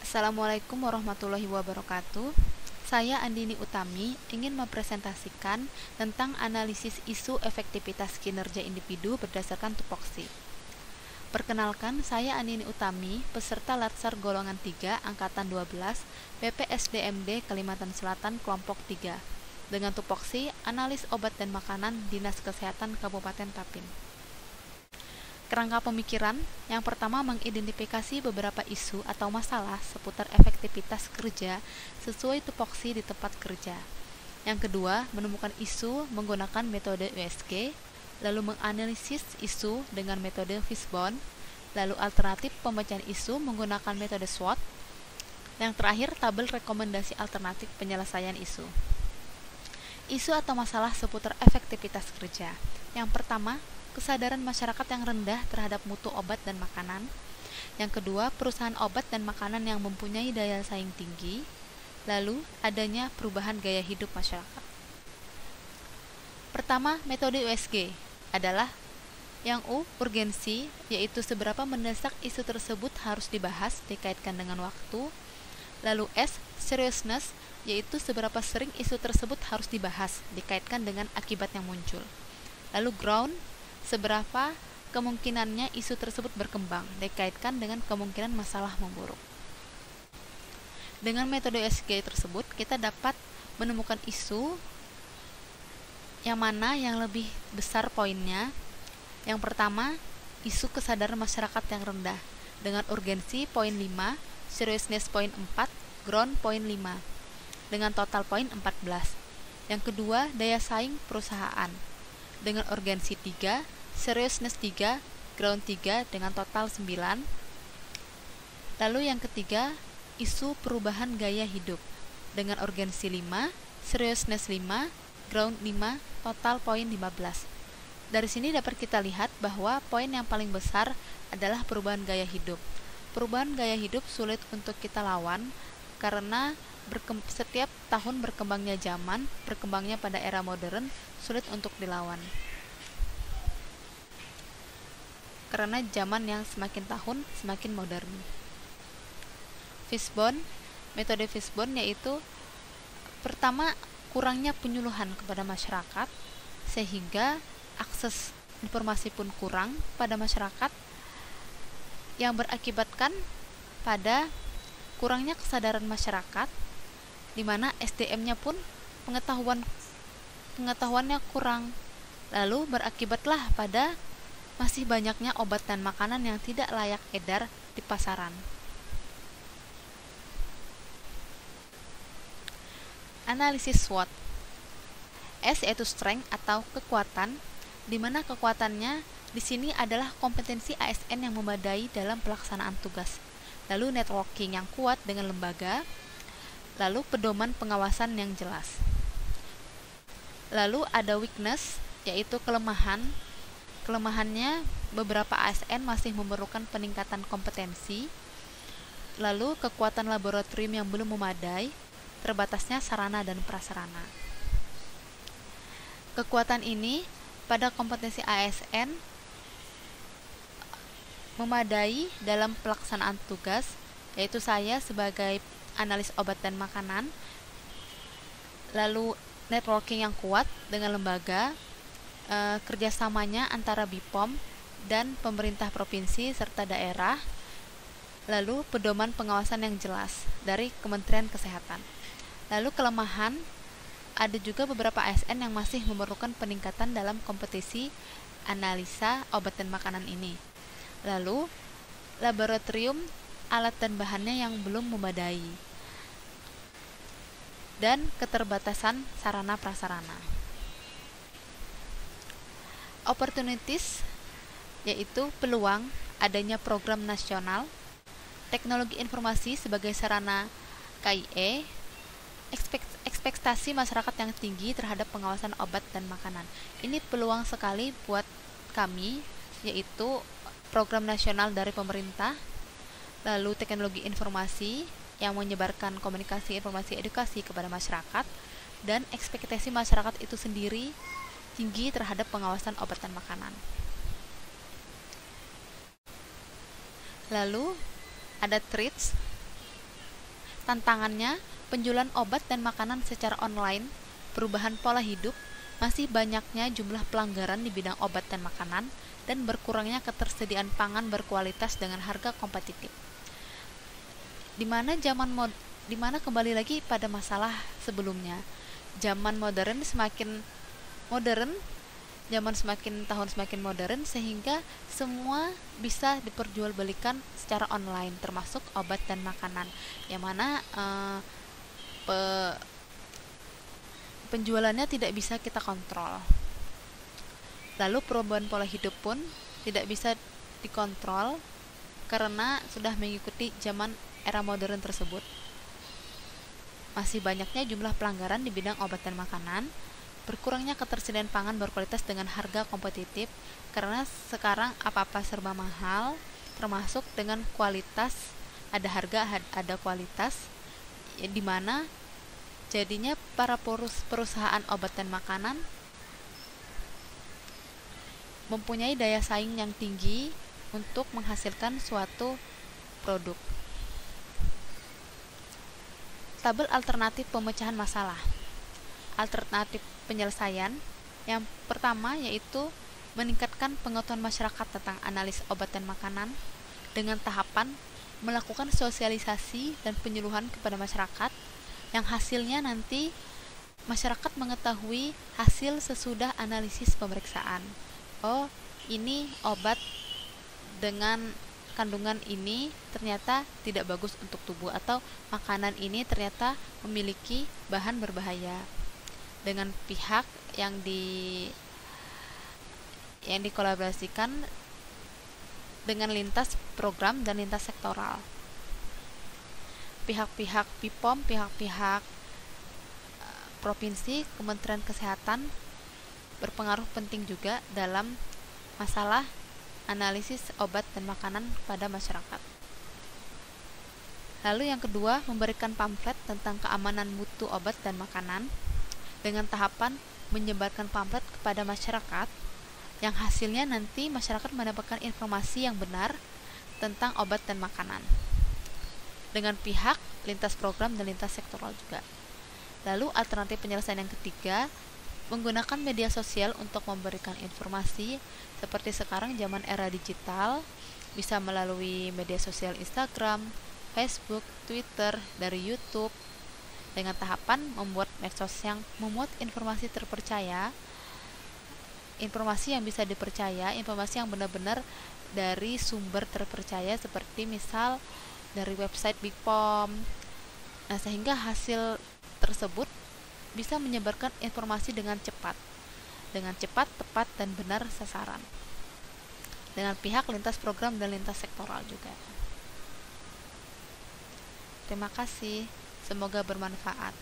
Assalamualaikum warahmatullahi wabarakatuh. Saya Andini Utami ingin mempresentasikan tentang analisis isu efektivitas kinerja individu berdasarkan tupoksi. Perkenalkan, saya Andini Utami, peserta Latsar golongan 3 angkatan 12 PPSDMD Kalimantan Selatan kelompok 3 dengan tupoksi analis obat dan makanan Dinas Kesehatan Kabupaten Tapin. Kerangka pemikiran, yang pertama mengidentifikasi beberapa isu atau masalah seputar efektivitas kerja sesuai tupoksi di tempat kerja. Yang kedua, menemukan isu menggunakan metode USG, lalu menganalisis isu dengan metode Fishbone, lalu alternatif pemecahan isu menggunakan metode SWOT. Yang terakhir, tabel rekomendasi alternatif penyelesaian isu. Isu atau masalah seputar efektivitas kerja. Yang pertama, kesadaran masyarakat yang rendah terhadap mutu obat dan makanan. Yang kedua, perusahaan obat dan makanan yang mempunyai daya saing tinggi. Lalu, adanya perubahan gaya hidup masyarakat. Pertama, metode USG adalah yang U, urgensi, yaitu seberapa mendesak isu tersebut harus dibahas dikaitkan dengan waktu. Lalu S, seriousness, yaitu seberapa sering isu tersebut harus dibahas dikaitkan dengan akibat yang muncul. Lalu ground, seberapa kemungkinannya isu tersebut berkembang dikaitkan dengan kemungkinan masalah memburuk. Dengan metode USG tersebut, kita dapat menemukan isu yang mana yang lebih besar poinnya. Yang pertama, isu kesadaran masyarakat yang rendah dengan urgensi poin 5, seriousness poin 4, ground poin 5 dengan total poin 14. Yang kedua, daya saing perusahaan dengan urgensi 3, seriousness 3, ground 3 dengan total 9. Lalu yang ketiga, isu perubahan gaya hidup dengan urgensi 5, seriousness 5, ground 5, total poin 15. Dari sini dapat kita lihat bahwa poin yang paling besar adalah perubahan gaya hidup. Perubahan gaya hidup sulit untuk kita lawan karena setiap tahun berkembangnya zaman, berkembangnya pada era modern, sulit untuk dilawan. Karena zaman yang semakin tahun semakin modern. Fishbone, metode Fishbone yaitu pertama, kurangnya penyuluhan kepada masyarakat sehingga akses informasi pun kurang pada masyarakat yang berakibatkan pada kurangnya kesadaran masyarakat di mana SDM-nya pun pengetahuannya kurang, lalu berakibatlah pada masih banyaknya obat dan makanan yang tidak layak edar di pasaran. Analisis SWOT. S yaitu strength atau kekuatan, di mana kekuatannya di sini adalah kompetensi ASN yang memadai dalam pelaksanaan tugas. Lalu networking yang kuat dengan lembaga, lalu pedoman pengawasan yang jelas. Lalu ada weakness, yaitu kelemahan. Kelemahannya beberapa ASN masih memerlukan peningkatan kompetensi. Lalu kekuatan laboratorium yang belum memadai, terbatasnya sarana dan prasarana. Kekuatan ini pada kompetensi ASN memadai dalam pelaksanaan tugas, yaitu saya sebagai analis obat dan makanan, lalu networking yang kuat dengan lembaga, kerjasamanya antara BPOM dan pemerintah provinsi serta daerah, lalu pedoman pengawasan yang jelas dari Kementerian Kesehatan. Lalu kelemahan, ada juga beberapa ASN yang masih memerlukan peningkatan dalam kompetisi analisa obat dan makanan ini. Lalu laboratorium, alat dan bahannya yang belum memadai, dan keterbatasan sarana prasarana. Opportunities, yaitu peluang adanya program nasional, teknologi informasi sebagai sarana KIE, ekspektasi masyarakat yang tinggi terhadap pengawasan obat dan makanan. Ini peluang sekali buat kami, yaitu program nasional dari pemerintah, lalu teknologi informasi yang menyebarkan komunikasi, informasi, edukasi kepada masyarakat, dan ekspektasi masyarakat itu sendiri tinggi terhadap pengawasan obat dan makanan. Lalu ada threats, Tantangannya, penjualan obat dan makanan secara online, perubahan pola hidup, masih banyaknya jumlah pelanggaran di bidang obat dan makanan, dan berkurangnya ketersediaan pangan berkualitas dengan harga kompetitif. Dimana kembali lagi pada masalah sebelumnya, zaman tahun semakin modern, sehingga semua bisa diperjualbelikan secara online, termasuk obat dan makanan, yang mana penjualannya tidak bisa kita kontrol. Lalu perubahan pola hidup pun tidak bisa dikontrol karena sudah mengikuti zaman era modern tersebut. Masih banyaknya jumlah pelanggaran di bidang obat dan makanan, berkurangnya ketersediaan pangan berkualitas dengan harga kompetitif, karena sekarang apa-apa serba mahal, termasuk dengan kualitas, ada harga, ada kualitas, di mana jadinya para perusahaan obat dan makanan mempunyai daya saing yang tinggi untuk menghasilkan suatu produk. Tabel alternatif pemecahan masalah. Alternatif penyelesaian yang pertama yaitu meningkatkan pengetahuan masyarakat tentang analis obat dan makanan dengan tahapan melakukan sosialisasi dan penyuluhan kepada masyarakat yang hasilnya nanti masyarakat mengetahui hasil sesudah analisis pemeriksaan. Oh, ini obat dengan kandungan ini ternyata tidak bagus untuk tubuh, atau makanan ini ternyata memiliki bahan berbahaya. Dengan pihak yang dikolaborasikan dengan lintas program dan lintas sektoral. Pihak-pihak BPOM, pihak-pihak provinsi, Kementerian Kesehatan berpengaruh penting juga dalam masalah analisis obat dan makanan pada masyarakat. Lalu yang kedua, memberikan pamflet tentang keamanan mutu obat dan makanan dengan tahapan menyebarkan pamflet kepada masyarakat yang hasilnya nanti masyarakat mendapatkan informasi yang benar tentang obat dan makanan dengan pihak lintas program dan lintas sektoral juga. Lalu alternatif penyelesaian yang ketiga, menggunakan media sosial untuk memberikan informasi, seperti sekarang zaman era digital, bisa melalui media sosial Instagram, Facebook, Twitter, dari YouTube, dengan tahapan membuat medsos yang memuat informasi terpercaya, informasi yang bisa dipercaya, informasi yang benar-benar dari sumber terpercaya, seperti misal dari website BPOM. Nah, sehingga hasil tersebut bisa menyebarkan informasi dengan cepat, tepat, dan benar sasaran, dengan pihak lintas program dan lintas sektoral juga. Terima kasih, semoga bermanfaat.